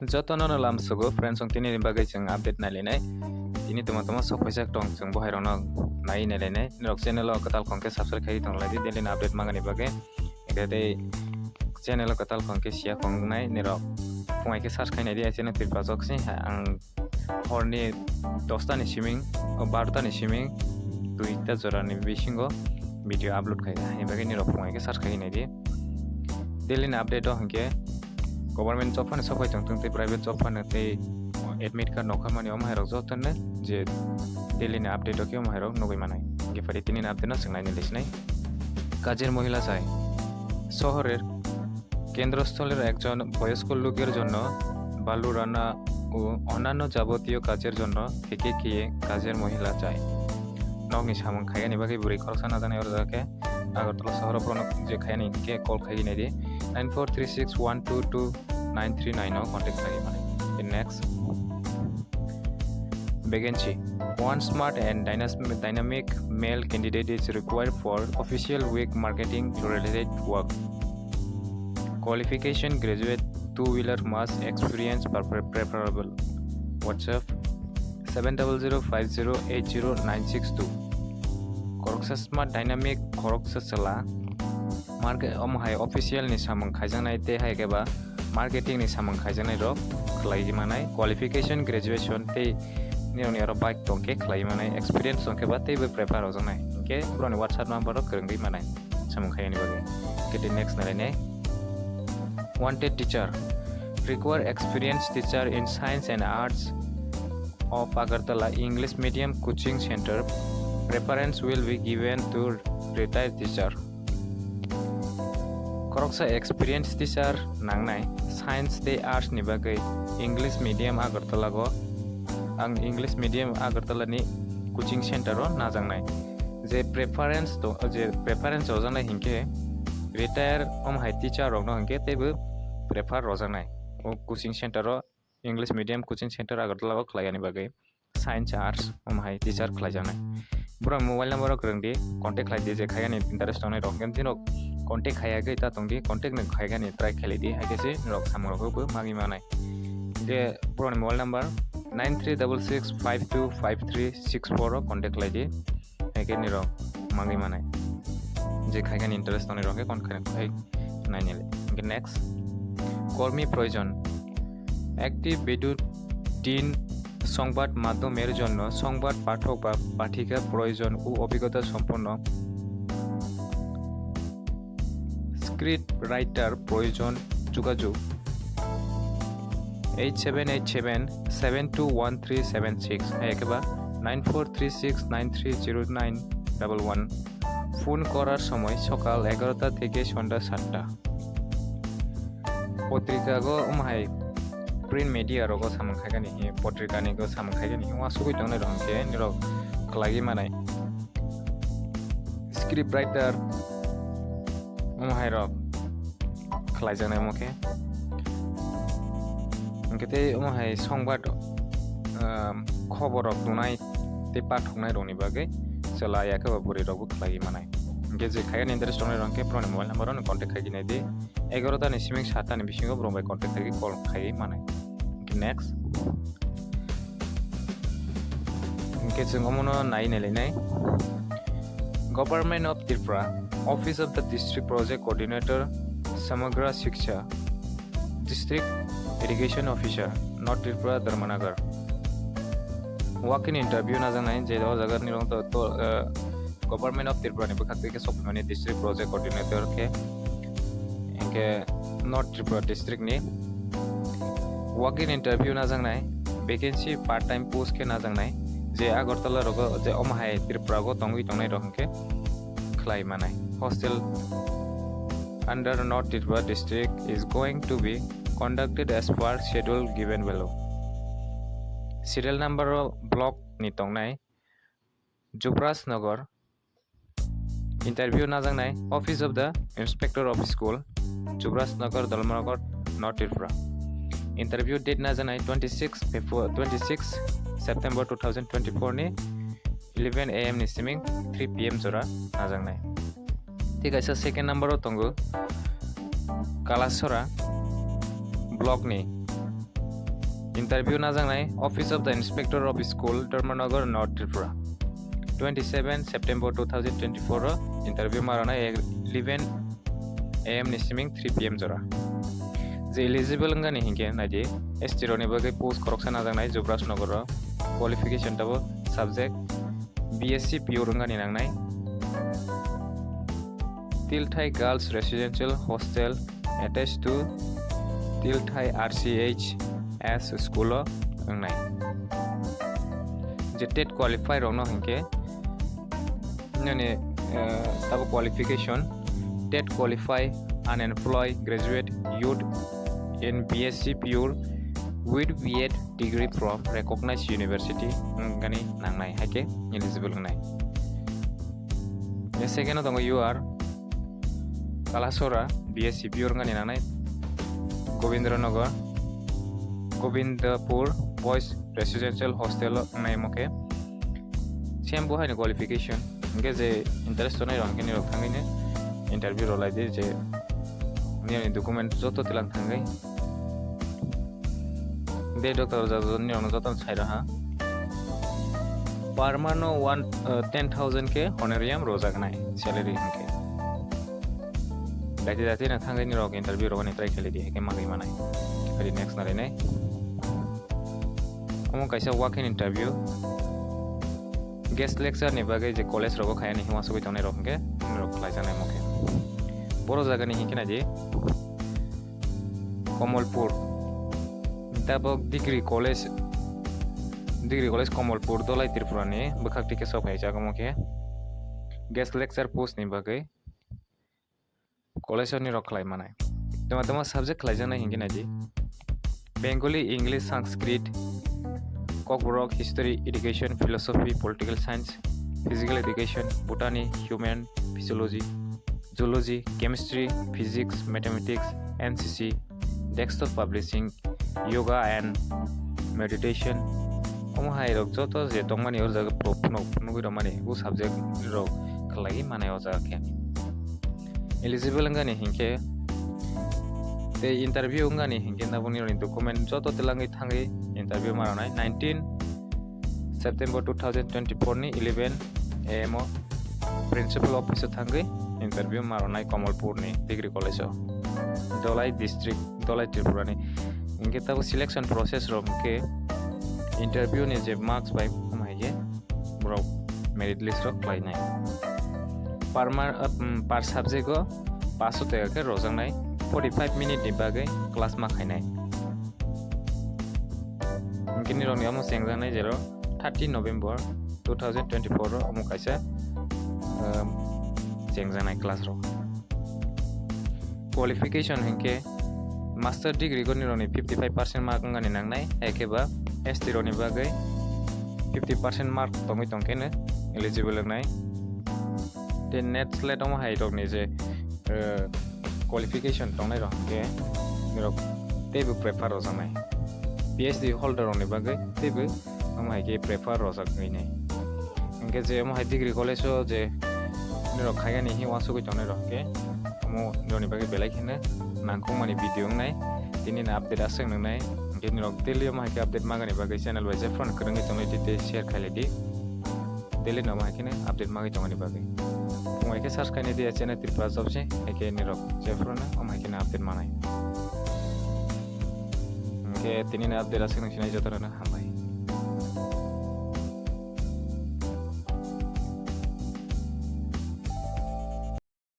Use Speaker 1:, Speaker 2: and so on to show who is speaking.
Speaker 1: jotonw no lamsugo friends tini ni bagai jeng update nailai tini toma sokojak tong jeng bohairok nai nailai nirok channel o kwtal khongke subscribe khai tong lai daily update mangani bagai engke channel o kwtal khongke sia khongnai nirok fungai ke search khai nai di channel Tripura Jobs ang horni 10ta ni siming 12ta ni siming 2ta jora ni bisingo video upload khai ai bagai nirok fungai ke search khai nai di daily update o hangke government job phane sokai tong tei private job phane tei admit card nokhamani om hairok jotonne je daily ni update o ke om hairok nugui manai ge pari tini update no singnai ni lisnai কাজের মহিলা চাই শহরের কেন্দ্রস্থলের একজন বয়স্ক লোকের জন্য বালু রান্না ও অন্যান্য যাবতীয় কাজের জন্য থেকে গিয়ে কাজের মহিলা চাই নগনি সামং খাইয়ানি বাকি বুড়ি খরচা না জানাই ওরজাকে আগরতলা শহর প্রণব যে খাইয়ানি কে কল খাইনি নাই দি 9436122939 ও কন্টাক্ট লাগি মানে next vacancy. One smart and dynamic male candidate is required for official week marketing related work. Qualification: graduate, two-wheeler, must experience preferable. WhatsApp 7005080962. Koroksa smart dynamic koroksa sala market hai official ni samang khaijang nai te hai keba marketing ni samang khaijang nai rok khlai manai qualification graduation te nirokni aro bike tongke khlai manai experience tongke ba tei prepare hojanai ke broni WhatsApp number ro krongdui manai samang khayani bage ke next nai wanted teacher require experienced teacher in science and arts of Agartala English medium coaching center. Preference will be given to retired teacher. Koroksa experienced teacher nangnai science te arts ni bagai English medium Agartala go ang English medium Agartala ni coaching center ro najangnai je preference hojanai hinke retire hai teacher rok no hinke tebu prefer hojanai o coaching center ro English medium coaching center Agartala go khlaiani bagai science arts hai teacher khlaijanai bro mobile number ro krongdi contact khlaidi je khayani interest onai rok gen dinok contact khayage ta tongdi contact ne khaigani try khailidi haigese rok samrok go magi manai je bro mobile number 9366525364 contact laidi heke nirok mangi manai je khaigan interest oni roke kon khai nai nile next কর্মী প্রয়োজন একটি বিদ্যুৎ সংবাদ মাধ্যমের জন্য সংবাদ পাঠক বা পাঠিকা প্রয়োজন ও অভিজ্ঞতা সম্পন্ন স্ক্রিপ্ট রাইটার প্রয়োজন যোগাযোগ 8787721376 একবা 9436930911 ফোন করার সময় সকাল 11টা থেকে সন্ধ্যা 7টা পত্রিকা গো umhai print media rogo samang khaigani hi potrika ni go samang khaigani wa sugui tongnai rongke nirok khlagi manai script writer umhai rok khlaijanai moke engkete umhai সংবাদ খবরক tunai te pathoknai roni bagai chala yaka buri rok khlagi manai engke je khaigan interest tongnai rongke prone mobile number on contact khaigi nai de 11ta ni siming 7ta ni bisingo brombai contact khaigi call khai manai next engke jongomono nai nai Government of Tripura Office of the District Project Coordinator Samagra Shiksha District Irrigation Officer North Tripura Dharmanagar walk-in interview na janai je jagar ni rong to Government of Tripura ni bakhat ke sopmani District Project Coordinator ke engke North Tripura District ni walk-in interview na jangnai vacancy part time post ke na jangnai je Agartala rogo je omhai Tripura go tongui tongnai rohke khlai manai hostel under North Tripura district is going to be conducted as per schedule given below. Serial number of block ni tongnai Jubraj Nagar interview na jangnai Office of the Inspector of School Jubraj Nagar Dalmanagar North Tripura. Interview date na janai 26 September 2024 ni 11 am ni siming 3 pm jora na jangnai ঠিক আছে second নাম্বারও তঙ্গ Kalasara block নি Interview najangnai Office of the Inspector of School Dharmanagar North Tripura 27 September 2024 interview marana 11 AM nisiming 3 PM jora je eligible ngani hinke naji ST roni bagai post correction najangnai Jubraj Nagar qualification tabo subject BSc pure ngani nangnai Tilthai Girls Residential Hostel attached to Tilthai RCH as school nangnai je TET qualify rongno hinke nane tabo qualification TET qualify unemployed graduate youth in BSc pure with B.Ed degree from recognized university ngani nangnai hake eligible ngai the second of you are Kalasora BSc pure ngani nangnai Govindapur Boys Residential Hostel nai moke same bo haine qualification nge je interest nai rong kini rok thangai ne interview ro lai de je ni document joto tilang thangai de doctor jajon ni ono joton chaira ha permano 10,000 ke honorarium rojaknai salary hinke dati na thangai ni rok interview ro ni try kheli di ke magai manai kali next na ne omo kaisa walk in interview guest lecture ni bagai je college ro khaya ni hima subai tonai rok ke rok laijanai moke boro jaga ni hinke na je Kamalpur tabok degree college Kamalpur dolai Tripura ni bakhakti ke sok hai jaga moke guest lecture post ni bagai college ni rok khlai manai tama subject khlai jana hingi na ji Bengali English Sanskrit kokborok history education philosophy political science physical education botany human physiology zoology chemistry physics mathematics NCC desktop publishing yoga and meditation omo hai rok joto je tongmani or jaga profno nugui romani bu subject rok khlai manai o jaga ke eligible ngani hinke te interview ngani hinke na buni ro document joto telangai thangai interview maranai 19 September 2024 ni 11 AM principal office thangai interview maranai Kamalpur ni degree college dolai district dolai Tripura ni inge tabu selection process rom ke interview ni je marks by maye bro merit list ro klai nai per subject go pass hote ke rojaknai 45 minute ni bagai class ma khainai inge ni roni amo sengjanai jero 30 November 2024 ro amo kaisa sengjanai class ro qualification hinke master degree ko nironi 55% mark ngani nangnai ekeba ST roni bagai 50% mark tongoi tongkene eligible nai the net slate omo hai rok ni je qualification tongnai rok ke nirok tebe prefer rojanai PhD holder roni bagai tebe omo hai ke prefer rojaknai nai inge je omo hai degree college o je nirok khaigani hi wasu ko tongnai rok ke omo nironi bagai belai khene nangmani video ngai tini na update aseng nai ngeni rok daily ma ke update magani bagai channel by jephro krengi tongai tite share khailaidi daily na ma ke update magai tongani bagai moi ke search kaini dia channel Tripura Jobs ke ni rok jephro na ma ke update manai ke tini na update aseng nai jotonw na hambai